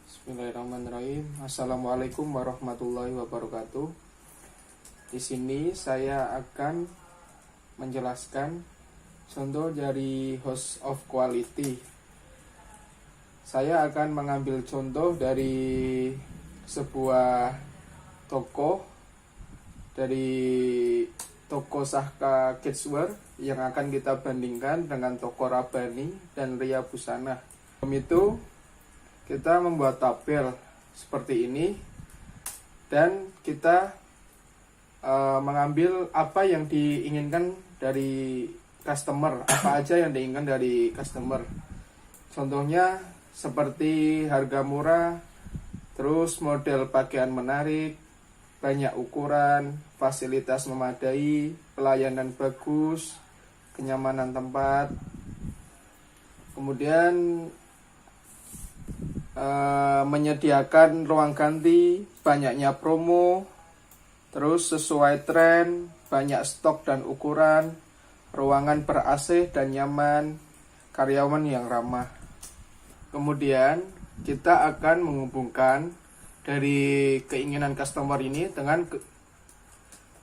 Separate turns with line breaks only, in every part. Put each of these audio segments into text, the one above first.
Bismillahirrahmanirrahim. Assalamualaikum warahmatullahi wabarakatuh. Di sini saya akan menjelaskan contoh dari host of quality. Saya akan mengambil contoh dari sebuah toko, dari toko Sahka Kidswear yang akan kita bandingkan dengan toko Rabani dan Ria Busana. Sebelum itu kita membuat tabel seperti ini dan kita mengambil apa yang diinginkan dari customer, apa aja yang diinginkan dari customer. Contohnya seperti harga murah, terus model pakaian menarik, banyak ukuran, fasilitas memadai, pelayanan bagus, kenyamanan tempat, kemudian menyediakan ruang ganti, banyaknya promo, terus sesuai tren, banyak stok dan ukuran, ruangan ber-AC dan nyaman, karyawan yang ramah. Kemudian kita akan menghubungkan dari keinginan customer ini dengan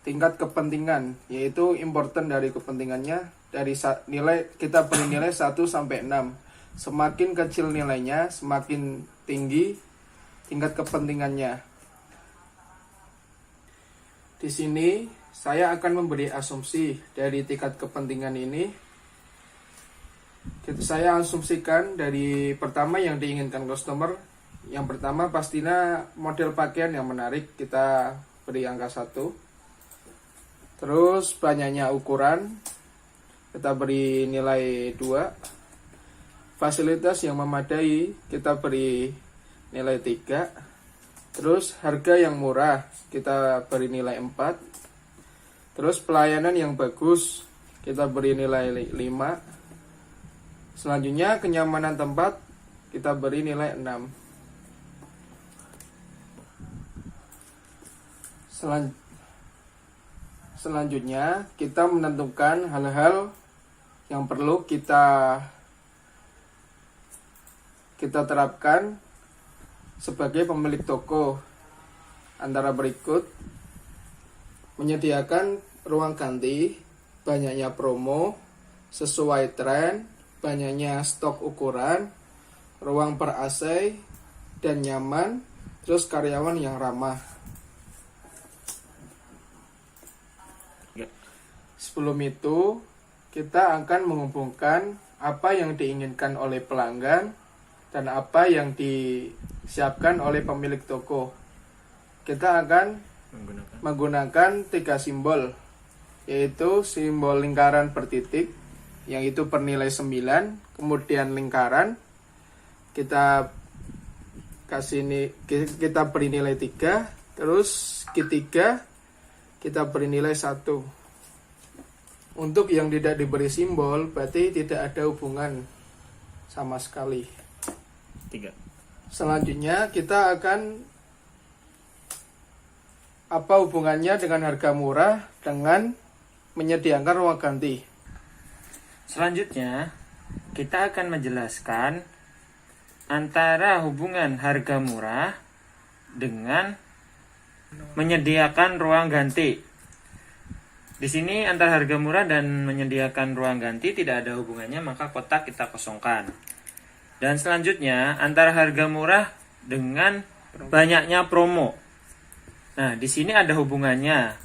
tingkat kepentingan, yaitu important dari kepentingannya. Dari nilai, kita beri nilai 1 sampai 6. Semakin kecil nilainya, semakin tinggi tingkat kepentingannya. Di sini saya akan memberi asumsi dari tingkat kepentingan ini. Saya asumsikan dari pertama yang diinginkan customer. Yang pertama pastinya model pakaian yang menarik, kita beri angka 1. Terus banyaknya ukuran, kita beri nilai 2. Fasilitas yang memadai, kita beri nilai 3. Terus harga yang murah, kita beri nilai 4. Terus pelayanan yang bagus, kita beri nilai 5. Selanjutnya kenyamanan tempat, kita beri nilai 6. Selanjutnya kita menentukan hal-hal yang perlu kita terapkan sebagai pemilik toko, antara berikut: menyediakan ruang ganti, banyaknya promo, sesuai tren, banyaknya stok ukuran, ruang ber-AC dan nyaman, terus karyawan yang ramah. Sebelum itu, kita akan menghubungkan apa yang diinginkan oleh pelanggan dan apa yang disiapkan oleh pemilik toko. Kita akan menggunakan 3 simbol, yaitu simbol lingkaran bertitik, yang itu bernilai 9, kemudian lingkaran, kita beri nilai 3, terus segitiga kita beri nilai 1. Untuk yang tidak diberi simbol, berarti tidak ada hubungan sama sekali.
3.
Selanjutnya kita akan apa hubungannya dengan harga murah dengan menyediakan ruang ganti.
Selanjutnya kita akan menjelaskan antara hubungan harga murah dengan menyediakan ruang ganti. Di sini antara harga murah dan menyediakan ruang ganti tidak ada hubungannya, maka kotak kita kosongkan. Dan selanjutnya antara harga murah dengan banyaknya promo. Nah, di sini ada hubungannya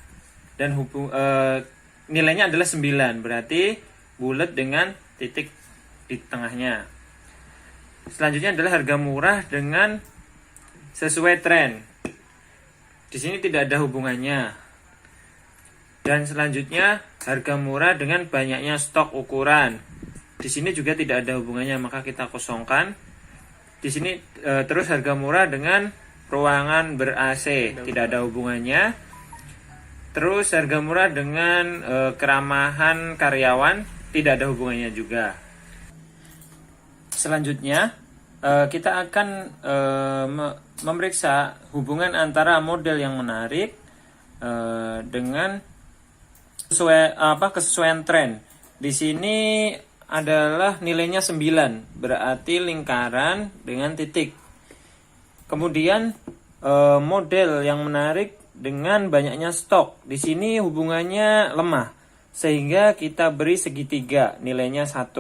dan nilainya adalah 9, berarti bulat dengan titik di tengahnya. Selanjutnya adalah harga murah dengan sesuai tren. Di sini tidak ada hubungannya. Dan selanjutnya harga murah dengan banyaknya stok ukuran. Di sini juga tidak ada hubungannya, maka kita kosongkan. Di sini terus harga murah dengan ruangan ber-AC, tidak ada hubungannya. Terus harga murah dengan keramahan karyawan, tidak ada hubungannya juga. Selanjutnya kita akan memeriksa hubungan antara model yang menarik dengan kesesuaian tren. Di sini adalah nilainya 9, berarti lingkaran dengan titik. Kemudian model yang menarik dengan banyaknya stok. Di sini hubungannya lemah, sehingga kita beri segitiga, nilainya 1.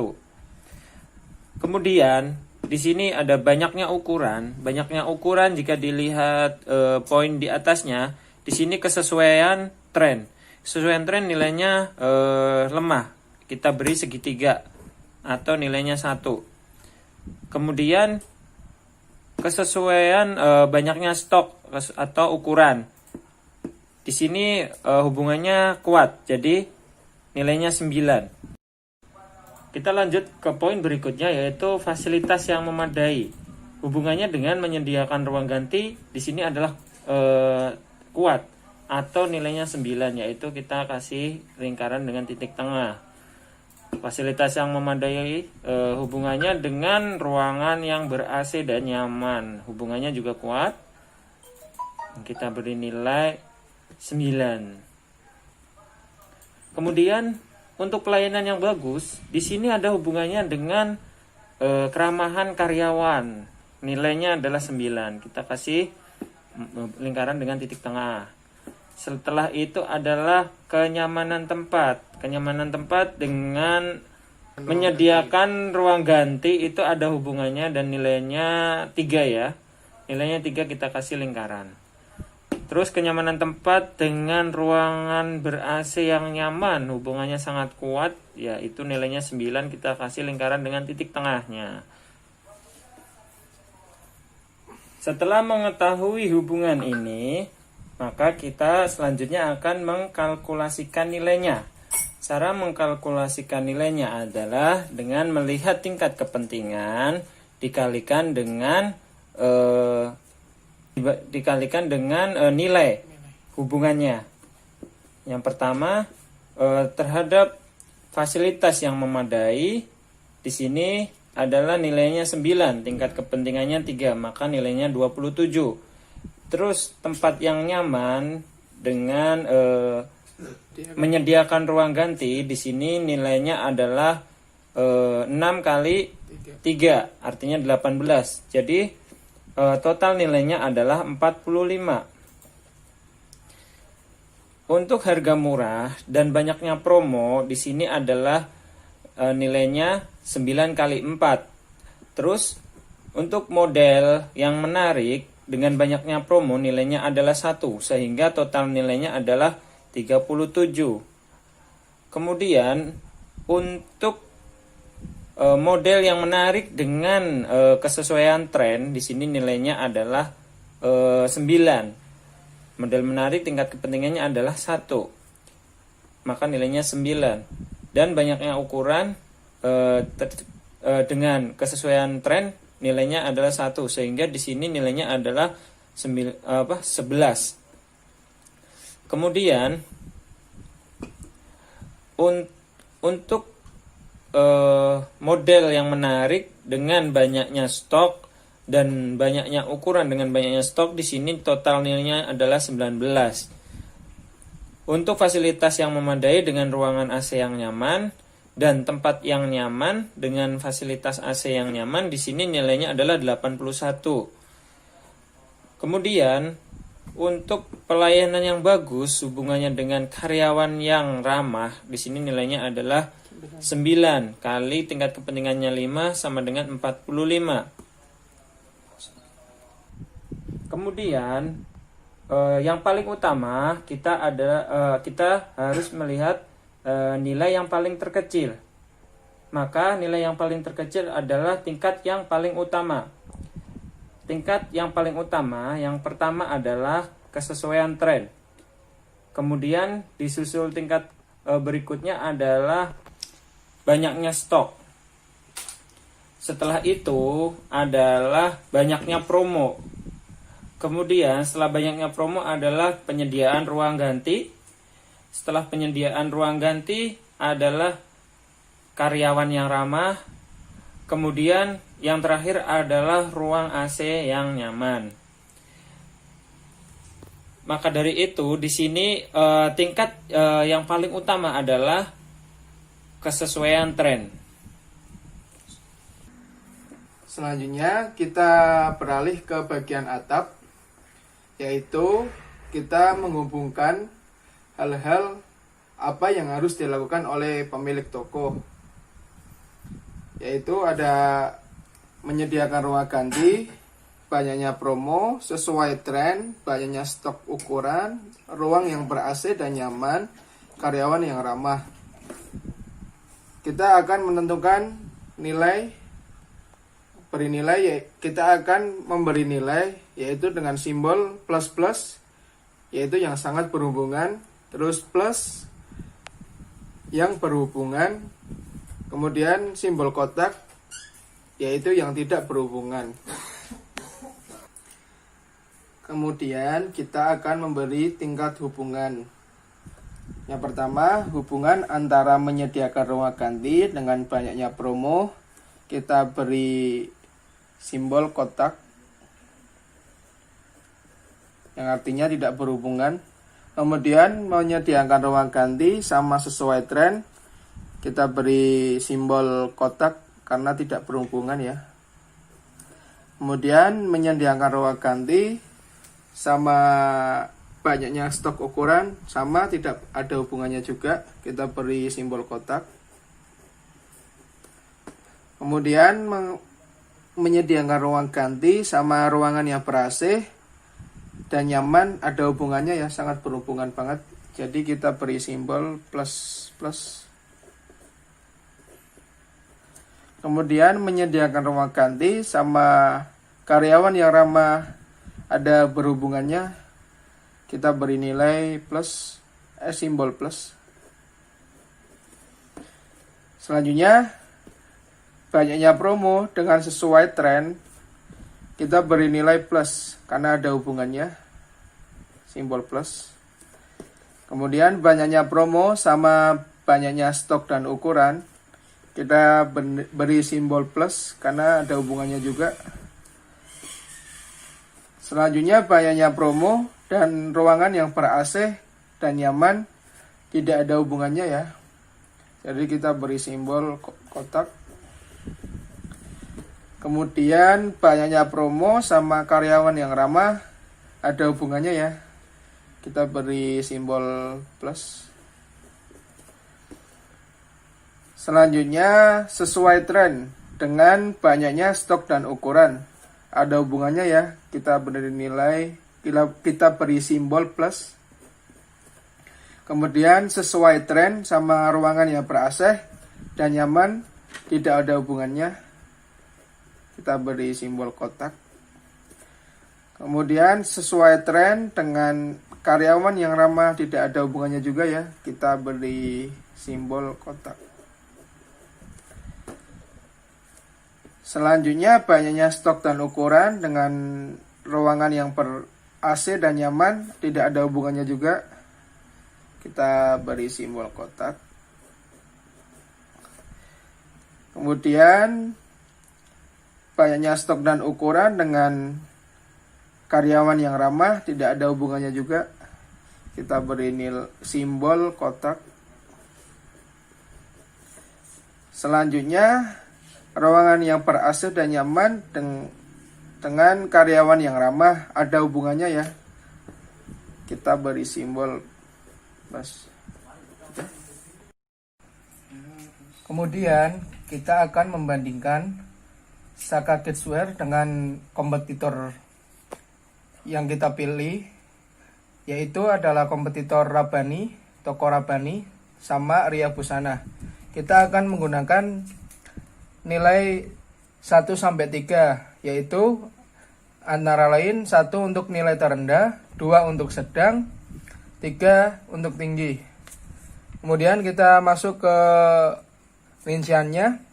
Kemudian di sini ada banyaknya ukuran. Banyaknya ukuran jika dilihat poin di atasnya, di sini kesesuaian tren. Kesesuaian tren nilainya lemah. Kita beri segitiga atau nilainya 1. Kemudian kesesuaian banyaknya stok atau ukuran. Di sini hubungannya kuat, jadi nilainya 9. Kita lanjut ke poin berikutnya, yaitu fasilitas yang memadai. Hubungannya dengan menyediakan ruang ganti di sini adalah kuat atau nilainya 9, yaitu kita kasih lingkaran dengan titik tengah. Fasilitas yang memadai hubungannya dengan ruangan yang ber-AC dan nyaman. Hubungannya juga kuat. Kita beri nilai 9. Kemudian untuk pelayanan yang bagus, di sini ada hubungannya dengan keramahan karyawan. Nilainya adalah 9. Kita kasih lingkaran dengan titik tengah. Setelah itu adalah kenyamanan tempat. Kenyamanan tempat dengan menyediakan ruang ganti itu ada hubungannya dan nilainya 3 ya. Nilainya 3, kita kasih lingkaran. Terus kenyamanan tempat dengan ruangan ber-AC yang nyaman, hubungannya sangat kuat, yaitu nilainya 9, kita kasih lingkaran dengan titik tengahnya. Setelah mengetahui hubungan ini, maka kita selanjutnya akan mengkalkulasikan nilainya. Cara mengkalkulasikan nilainya adalah dengan melihat tingkat kepentingan dikalikan dengan nilai hubungannya. Yang pertama, terhadap fasilitas yang memadai, di sini adalah nilainya 9, tingkat kepentingannya 3, maka nilainya 27. Terus tempat yang nyaman dengan menyediakan ruang ganti, di sini nilainya adalah 6 kali 3, artinya 18. Jadi total nilainya adalah 45. Untuk harga murah dan banyaknya promo, di sini adalah nilainya 9 kali 4. Terus untuk model yang menarik dengan banyaknya promo, nilainya adalah 1, sehingga total nilainya adalah 37. Kemudian untuk model yang menarik dengan kesesuaian tren, di sini nilainya adalah 9. Model menarik tingkat kepentingannya adalah 1, maka nilainya 9. Dan banyaknya ukuran dengan kesesuaian tren, nilainya adalah 1, sehingga di sini nilainya adalah 11. Kemudian untuk model yang menarik dengan banyaknya stok dan banyaknya ukuran dengan banyaknya stok, di sini total nilainya adalah 19. Untuk fasilitas yang memadai dengan ruangan AC yang nyaman dan tempat yang nyaman dengan fasilitas AC yang nyaman, di sini nilainya adalah 81. Kemudian untuk pelayanan yang bagus hubungannya dengan karyawan yang ramah, di sini nilainya adalah 9 kali tingkat kepentingannya 5 sama dengan 45. Kemudian yang paling utama kita harus melihat nilai yang paling terkecil. Maka nilai yang paling terkecil adalah tingkat yang paling utama. Tingkat yang paling utama yang pertama adalah kesesuaian tren. Kemudian disusul tingkat berikutnya adalah banyaknya stok. Setelah itu adalah banyaknya promo. Kemudian setelah banyaknya promo adalah penyediaan ruang ganti. Setelah penyediaan ruang ganti adalah karyawan yang ramah. Kemudian yang terakhir adalah ruang AC yang nyaman. Maka dari itu di sini tingkat yang paling utama adalah kesesuaian tren.
Selanjutnya kita beralih ke bagian atap, yaitu kita menghubungkan hal-hal apa yang harus dilakukan oleh pemilik toko, yaitu ada menyediakan ruang ganti, banyaknya promo sesuai tren, banyaknya stok ukuran, ruang yang ber-AC dan nyaman, karyawan yang ramah. Kita akan menentukan nilai, kita akan memberi nilai yaitu dengan simbol plus, yaitu yang sangat berhubungan, terus plus yang berhubungan, kemudian simbol kotak yaitu yang tidak berhubungan. Kemudian kita akan memberi tingkat hubungan. Yang pertama, hubungan antara menyediakan ruang ganti dengan banyaknya promo. Kita beri simbol kotak yang artinya tidak berhubungan. Kemudian menyediakan ruang ganti sama sesuai tren. Kita beri simbol kotak karena tidak berhubungan ya. Kemudian menyediakan ruang ganti sama banyaknya stok ukuran sama tidak ada hubungannya juga, kita beri simbol kotak. Kemudian menyediakan ruang ganti sama ruangan yang ber-AC dan nyaman ada hubungannya ya, sangat berhubungan banget, jadi kita beri simbol plus. Kemudian menyediakan ruang ganti sama karyawan yang ramah ada berhubungannya, kita beri nilai simbol plus. Selanjutnya banyaknya promo dengan sesuai tren, kita beri nilai plus karena ada hubungannya, simbol plus. Kemudian banyaknya promo sama banyaknya stok dan ukuran, kita beri simbol plus karena ada hubungannya juga. Selanjutnya banyaknya promo dan ruangan yang ber-AC dan nyaman tidak ada hubungannya ya, jadi kita beri simbol kotak. Kemudian banyaknya promo sama karyawan yang ramah ada hubungannya ya, kita beri simbol plus. Selanjutnya sesuai tren dengan banyaknya stok dan ukuran ada hubungannya ya, kita beri nilai, kita beri simbol plus. Kemudian sesuai tren sama ruangan yang ber-AC dan nyaman tidak ada hubungannya, kita beri simbol kotak. Kemudian sesuai tren dengan karyawan yang ramah tidak ada hubungannya juga ya, kita beri simbol kotak. Selanjutnya banyaknya stok dan ukuran dengan ruangan yang ber-AC dan nyaman tidak ada hubungannya juga, kita beri simbol kotak. Kemudian banyaknya stok dan ukuran dengan karyawan yang ramah tidak ada hubungannya juga, kita beri simbol kotak. Selanjutnya ruangan yang ber-AC dan nyaman dengan karyawan yang ramah ada hubungannya ya, kita beri simbol plus. Kemudian kita akan membandingkan Saka Kidswear dengan kompetitor yang kita pilih, yaitu adalah kompetitor Rabbani, toko Rabbani sama Ria Busana. Kita akan menggunakan nilai 1-3, yaitu antara lain 1 untuk nilai terendah, 2 untuk sedang, 3 untuk tinggi. Kemudian kita masuk ke rinciannya.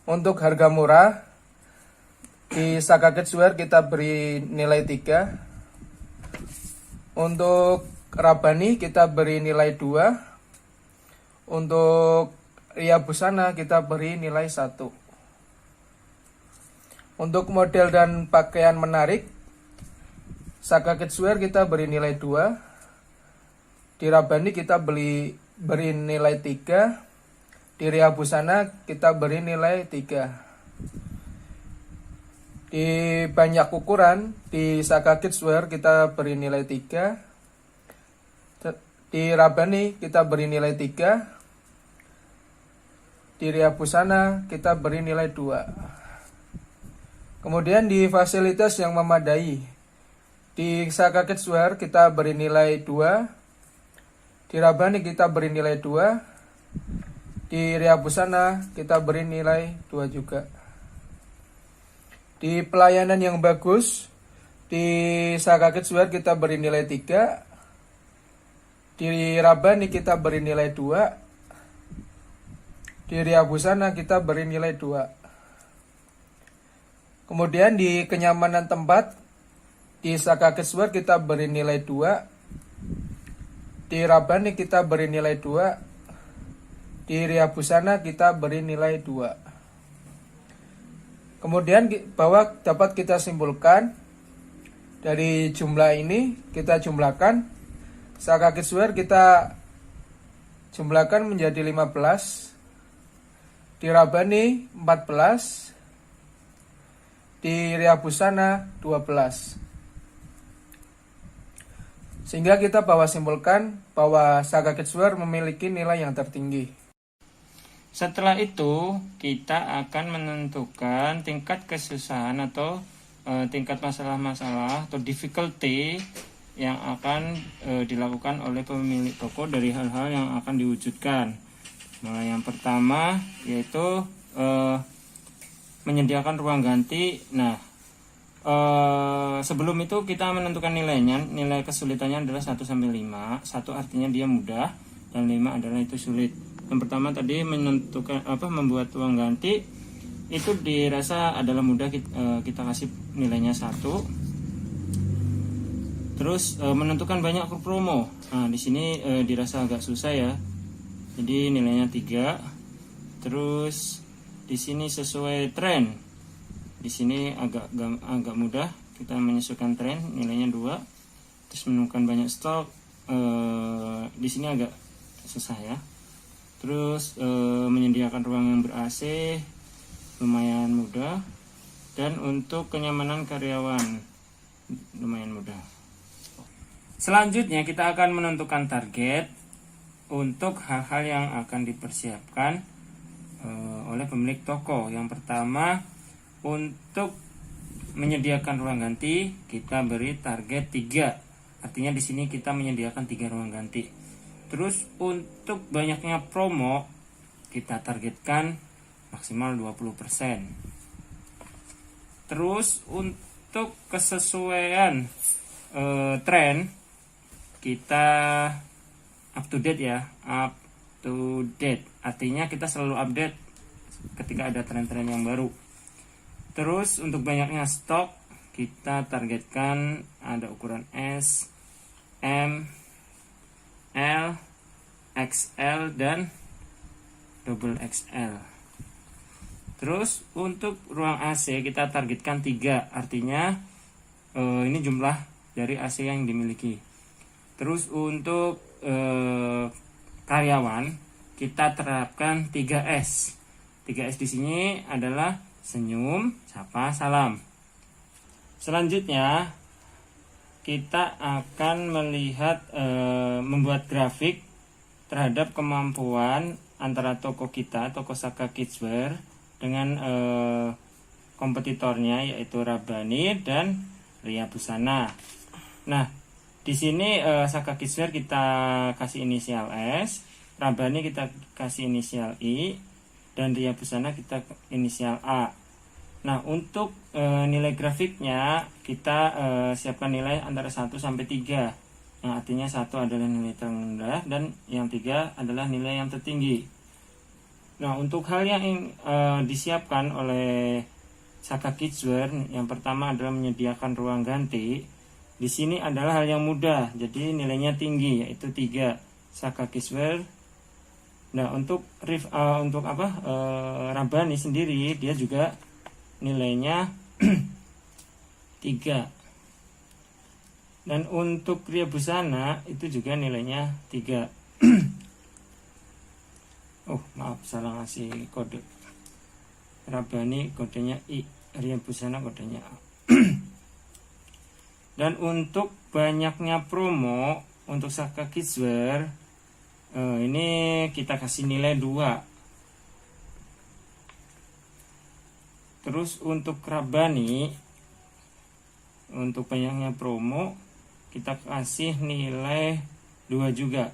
Untuk harga murah di Saka Kidswear kita beri nilai 3. Untuk Rabbani kita beri nilai 2. Untuk Ria Busana kita beri nilai 1. Untuk model dan pakaian menarik, Saka Kidswear kita beri nilai 2. Di Rabbani kita beri nilai 3. Di Ria Busana kita beri nilai 3. Di banyak ukuran, di Saka Kidswear kita beri nilai 3. Di Rabbani kita beri nilai 3. Di Ria Busana kita beri nilai 2. Kemudian di fasilitas yang memadai, di Saka Kidswear kita beri nilai 2. Di Rabbani kita beri nilai 2. Di Ria Busana kita beri nilai 2 juga. Di pelayanan yang bagus, di Saka Kidswear kita beri nilai 3. Di Rabbani kita beri nilai 2. Di Ria Busana kita beri nilai 2. Kemudian di kenyamanan tempat, di Saka Kidswear kita beri nilai 2. Di Rabbani kita beri nilai 2. Di Ria Busana kita beri nilai 2. Kemudian bahwa dapat kita simpulkan dari jumlah ini, kita jumlahkan Saka Kidswear kita jumlahkan menjadi 15. Di Rabbani 14. Di Ria Busana 12. Sehingga kita bahwa simpulkan bahwa Saka Kidswear memiliki nilai yang tertinggi.
Setelah itu, kita akan menentukan tingkat kesusahan atau tingkat masalah-masalah atau difficulty yang akan dilakukan oleh pemilik toko dari hal-hal yang akan diwujudkan. Mulai yang pertama yaitu menyediakan ruang ganti. Nah, sebelum itu kita menentukan nilainya. Nilai kesulitannya adalah 1 sampai 5. 1 artinya dia mudah dan 5 adalah itu sulit. Yang pertama tadi menentukan membuat ruang ganti itu dirasa adalah mudah, kita kasih nilainya 1. Terus menentukan banyak promo. Nah, di sini dirasa agak susah ya. Jadi nilainya 3. Terus di sini sesuai tren. Di sini agak mudah, kita menyesuaikan tren, nilainya 2. Terus menemukan banyak stok, di sini agak susah ya. Terus menyediakan ruang yang ber-AC lumayan mudah, dan untuk kenyamanan karyawan lumayan mudah. Selanjutnya kita akan menentukan target untuk hal-hal yang akan dipersiapkan oleh pemilik toko. Yang pertama, untuk menyediakan ruang ganti kita beri target 3. Artinya di sini kita menyediakan 3 ruang ganti. Terus untuk banyaknya promo kita targetkan maksimal 20%. Terus untuk kesesuaian tren kita up to date ya, up to date. Artinya kita selalu update ketika ada tren-tren yang baru. Terus untuk banyaknya stok kita targetkan ada ukuran S, M, L, XL, dan double XL. Terus untuk ruang AC kita targetkan 3. Artinya ini jumlah dari AC yang dimiliki. Terus untuk karyawan kita terapkan 3S. 3S di sini adalah senyum, sapa, salam. Selanjutnya kita akan melihat membuat grafik terhadap kemampuan antara toko kita, toko Saka Kidswear, dengan kompetitornya yaitu Rabbani dan Ria Busana. Nah, di sini Saka Kidswear kita kasih inisial S, Rabbani kita kasih inisial I, dan Ria Busana kita inisial A. Nah, untuk nilai grafiknya kita siapkan nilai antara 1 sampai 3. Yang artinya 1 adalah nilai terendah dan yang 3 adalah nilai yang tertinggi. Nah, untuk hal yang disiapkan oleh Saka Kidswear, yang pertama adalah menyediakan ruang ganti. Di sini adalah hal yang mudah, jadi nilainya tinggi, yaitu 3. Saka Kidswear. Nah, untuk Rabbani sendiri dia juga nilainya 3. Dan untuk Ria Busana itu juga nilainya 3. Oh, maaf, salah ngasih kode. Rabbani kodenya I. Ria Busana kodenya A. Dan untuk banyaknya promo untuk Saka Kidswear, ini kita kasih nilai 2. Terus untuk Rabbani, untuk banyaknya promo kita kasih nilai 2 juga.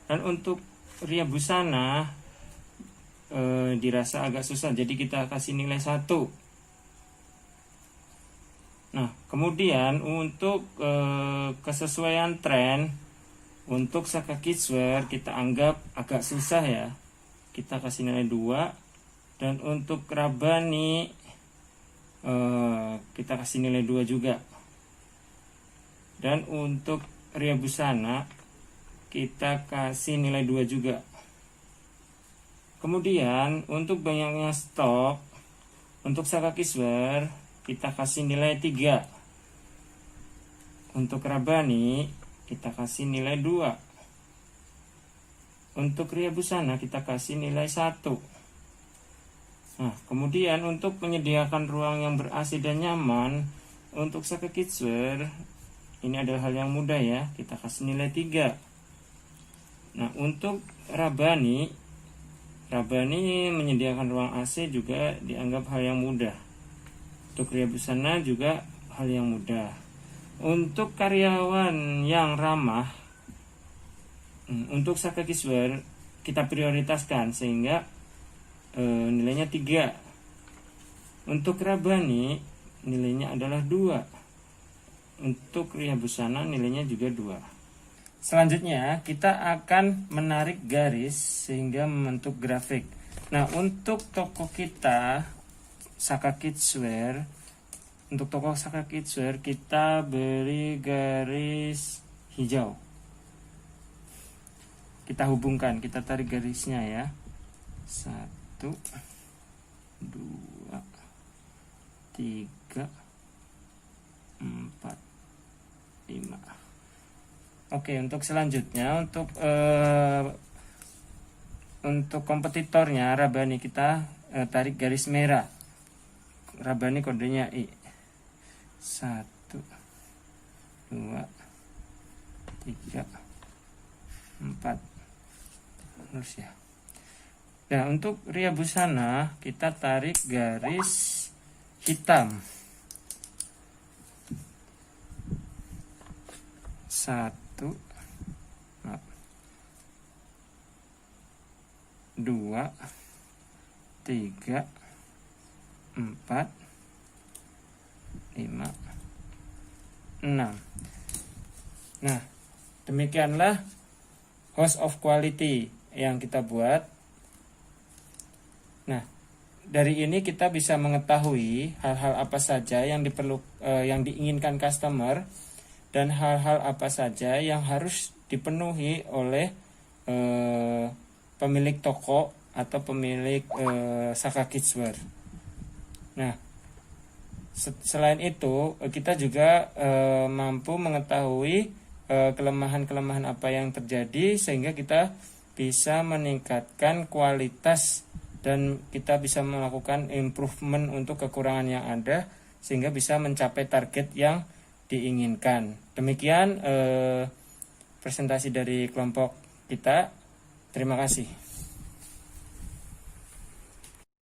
Dan untuk Ria Busana dirasa agak susah, jadi kita kasih nilai 1. Nah, kemudian untuk kesesuaian tren untuk Saka Kidswear kita anggap agak susah ya, kita kasih nilai 2. Dan untuk Rabbani kita kasih nilai 2 juga. Dan untuk Ria Busana kita kasih nilai 2 juga. Kemudian untuk banyaknya stok untuk Saka Kidswear kita kasih nilai 3. Untuk Rabbani kita kasih nilai 2. Untuk Ria Busana kita kasih nilai 1. Nah, kemudian untuk menyediakan ruang yang ber-AC dan nyaman untuk Saka Kidswear ini adalah hal yang mudah ya, kita kasih nilai 3. Nah, untuk Rabbani menyediakan ruang AC juga dianggap hal yang mudah. Untuk Ria Busana juga hal yang mudah. Untuk karyawan yang ramah, untuk Saka Kidswear kita prioritaskan sehingga nilainya 3. Untuk Rabbani nilainya adalah 2. Untuk Ria Busana nilainya juga 2. Selanjutnya kita akan menarik garis sehingga membentuk grafik. Nah, untuk toko kita Saka Kidswear, untuk toko Saka Kidswear kita beri garis hijau. Kita hubungkan, kita tarik garisnya ya. 1 2 3 4 5. Oke, untuk selanjutnya untuk kompetitornya Rabbani kita tarik garis merah. Rabbani kodenya I. 1 2 3 4. Terus ya. Nah, untuk Ria Busana kita tarik garis hitam. 1 2 3 4 5 6. Nah, demikianlah host of quality yang kita buat. Nah, dari ini kita bisa mengetahui hal-hal apa saja yang yang diinginkan customer dan hal-hal apa saja yang harus dipenuhi oleh pemilik toko atau pemilik Saka Kidswear. Nah, selain itu kita juga mampu mengetahui kelemahan-kelemahan apa yang terjadi sehingga kita bisa meningkatkan kualitas dan kita bisa melakukan improvement untuk kekurangan yang ada sehingga bisa mencapai target yang diinginkan. Demikian presentasi dari kelompok kita. Terima kasih.